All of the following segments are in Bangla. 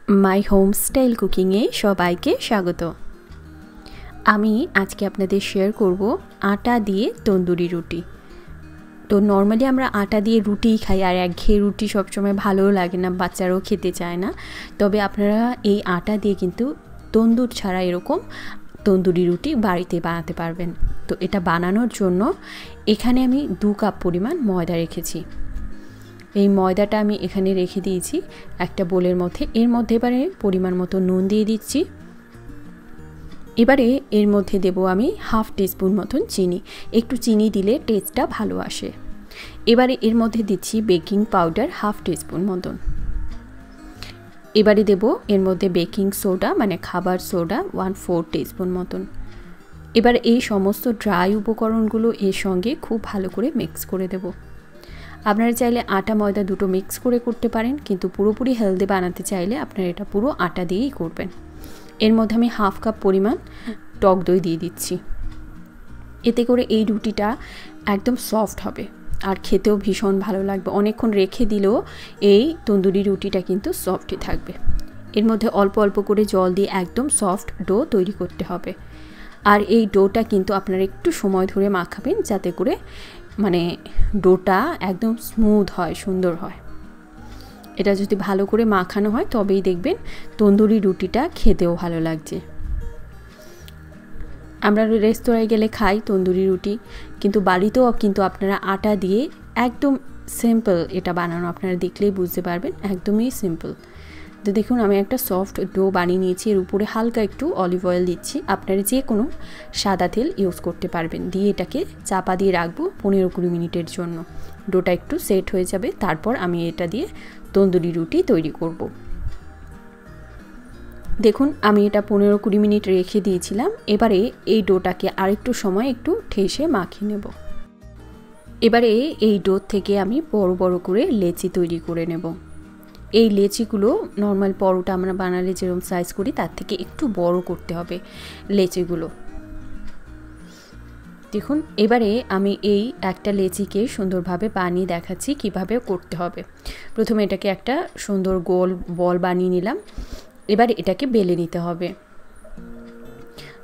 माई होम स्टाइल कुकिंगे सबाइके स्वागत। आमी आज के आपनादेर शेयर करब आटा दिए तंदूरी रुटी। तो नर्माली आमरा आटा दिए रुटी खाई और एकघेये रुटी सब समय भालो लागे ना, बाच्चाराओ खेते चाय ना। तबे आपनारा एई आटा दिए किन्तु तंदूर छाड़ा एरकम तंदूरी रुटी बाड़ीते बानाते पारबेन। तो एटा बानानोर जोन्नो एखाने आमी 2 काप परिमाण मयदा रेखेछि। এই ময়দাটা আমি এখানে রেখে দিয়েছি একটা বোলের মধ্যে। এর মধ্যে এবারে পরিমাণ মতো নুন দিয়ে দিচ্ছি। এবারে এর মধ্যে দেব আমি হাফ টিস্পুন মতন চিনি। একটু চিনি দিলে টেস্টটা ভালো আসে। এবারে এর মধ্যে দিচ্ছি বেকিং পাউডার হাফ টিস্পুন মতন। এবারে দেব এর মধ্যে বেকিং সোডা মানে খাবার সোডা 1/4 টিস্পুন মতন। এবার এই সমস্ত ড্রাই উপকরণগুলো এর সঙ্গে খুব ভালো করে মিক্স করে দেব। আপনারা চাইলে আটা ময়দা দুটো মিক্স করে করতে পারেন, কিন্তু পুরোপুরি হেলদি বানাতে চাইলে আপনারা এটা পুরো আটা দিয়েই করবেন। এর মধ্যে আমি হাফ কাপ পরিমাণ টক দই দিয়ে দিচ্ছি। এতে করে এই রুটিটা একদম সফট হবে আর খেতেও ভীষণ ভালো লাগবে। অনেকক্ষণ রেখে দিলেও এই তন্দুরি রুটিটা কিন্তু সফটই থাকবে। এর মধ্যে অল্প অল্প করে জল দিয়ে একদম সফট ডো তৈরি করতে হবে। আর এই ডোটা কিন্তু আপনারা একটু সময় ধরে মাখাবেন যাতে করে মানে ডোটা একদম স্মুথ হয়, সুন্দর হয়। এটা যদি ভালো করে মাখানো হয় তবেই দেখবেন তন্দুরি রুটিটা খেতেও ভালো লাগছে। আমরা রেস্তোরাঁয় গেলে খাই তন্দুরি রুটি, কিন্তু বাড়িতেও কিন্তু আপনারা আটা দিয়ে একদম সিম্পল এটা বানানো আপনারা দেখলেই বুঝতে পারবেন, একদমই সিম্পল। তো দেখুন আমি একটা সফট ডো বানিয়ে নিয়েছি। এর উপরে হালকা একটু অলিভ অয়েল দিচ্ছি। আপনারা যে কোনো সাদা তেল ইউজ করতে পারবেন। দিয়ে এটাকে চাপা দিয়ে রাখবো 15-20 মিনিটের জন্য। ডোটা একটু সেট হয়ে যাবে, তারপর আমি এটা দিয়ে তন্দুরি রুটি তৈরি করব। দেখুন আমি এটা 15-20 মিনিট রেখে দিয়েছিলাম। এবারে এই ডোটাকে আরেকটু সময় একটু ঠেসে মাখিয়ে নেব। এবারে এই ডো থেকে আমি বড় বড় করে লেচি তৈরি করে নেব। এই লেচিগুলো নর্মাল পরোটা আমরা বানালে যেরকম সাইজ করি তার থেকে একটু বড় করতে হবে লেচিগুলো। দেখুন এবারে আমি এই একটা লেচিকে সুন্দরভাবে বানিয়ে দেখাচ্ছি কিভাবে করতে হবে। প্রথমে এটাকে একটা সুন্দর গোল বল বানিয়ে নিলাম। এবার এটাকে বেলে নিতে হবে।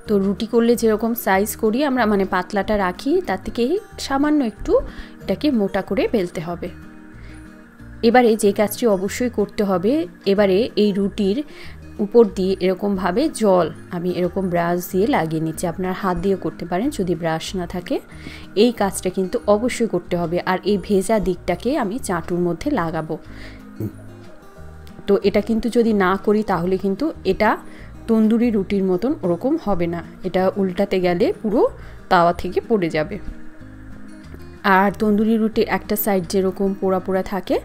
তো রুটি করলে যেরকম সাইজ করি আমরা মানে পাতলাটা রাখি, তার থেকে সামান্য একটু এটাকে মোটা করে বেলতে হবে। এবারে যে কাজটি অবশ্যই করতে হবে, এবারে এই রুটির উপর দিয়ে এরকমভাবে জল আমি এরকম ব্রাশ দিয়ে লাগিয়ে নিচ্ছি। আপনারা হাত দিয়ে করতে পারেন যদি ব্রাশ না থাকে। এই কাজটা কিন্তু অবশ্যই করতে হবে। আর এই ভেজা দিকটাকে আমি চাটুর মধ্যে লাগাবো। তো এটা কিন্তু যদি না করি তাহলে কিন্তু এটা তন্দুরি রুটির মতন ওরকম হবে না। এটা উল্টাতে গেলে পুরো তাওয়া থেকে পড়ে যাবে। আর তন্দুরি রুটির একটা সাইড যেরকম পোড়া পোড়া থাকে,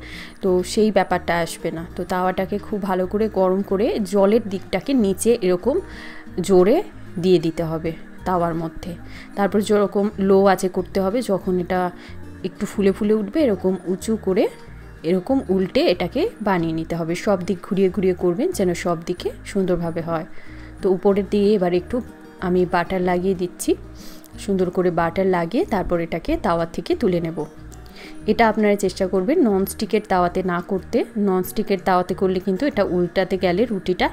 তো সেই ব্যাপারটা আসবে না। তো তাওয়াটাকে খুব ভালো করে গরম করে জলের দিকটাকে নিচে এরকম জোরে দিয়ে দিতে হবে তাওয়ার মধ্যে। তারপর যেরকম লো আঁচে করতে হবে, যখন এটা একটু ফুলে ফুলে উঠবে এরকম উঁচু করে এরকম উল্টে এটাকে বানিয়ে নিতে হবে। সব দিক ঘুরিয়ে ঘুরিয়ে করবেন যেন সব দিকে সুন্দরভাবে হয়। তো উপরের দিয়ে এবার একটু আমি বাটার লাগিয়ে দিচ্ছি। সুন্দর করে বাটার লাগিয়ে তারপর এটাকে তাওয়া থেকে তুলে নেব। এটা আপনারা চেষ্টা করবেন ননস্টিকের তাওয়াতে না করতে। ননস্টিকের তাওয়াতে করলে কিন্তু এটা উল্টাতে গেলে রুটিটা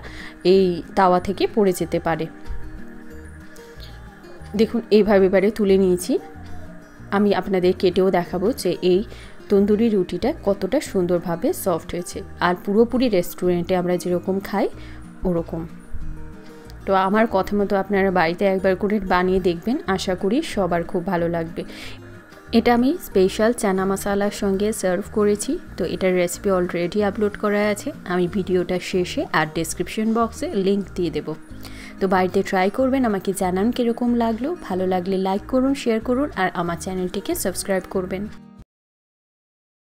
এই তাওয়া থেকে পড়ে যেতে পারে। দেখুন এইভাবে এবারে তুলে নিয়েছি। আমি আপনাদের কেটেও দেখাবো যে এই তন্দুরি রুটিটা কতটা সুন্দরভাবে সফট হয়েছে। আর পুরোপুরি রেস্টুরেন্টে আমরা যেরকম খাই ওরকম। তো আমার কথা মতো আপনারা বাড়িতে একবার করে বানিয়ে দেখবেন, আশা করি সবার খুব ভালো লাগবে। এটা আমি স্পেশাল চানা মশলার সঙ্গে সার্ভ করেছি। তো এটার রেসিপি অলরেডি আপলোড করা আছে, আমি ভিডিওটা শেষে আর ডেসক্রিপশন বক্সে লিংক দিয়ে দেব। তো বাড়িতে ট্রাই করবেন, আমাকে জানান কীরকম লাগলো। ভালো লাগলে লাইক করুন, শেয়ার করুন আর আমার চ্যানেলটিকে সাবস্ক্রাইব করবেন।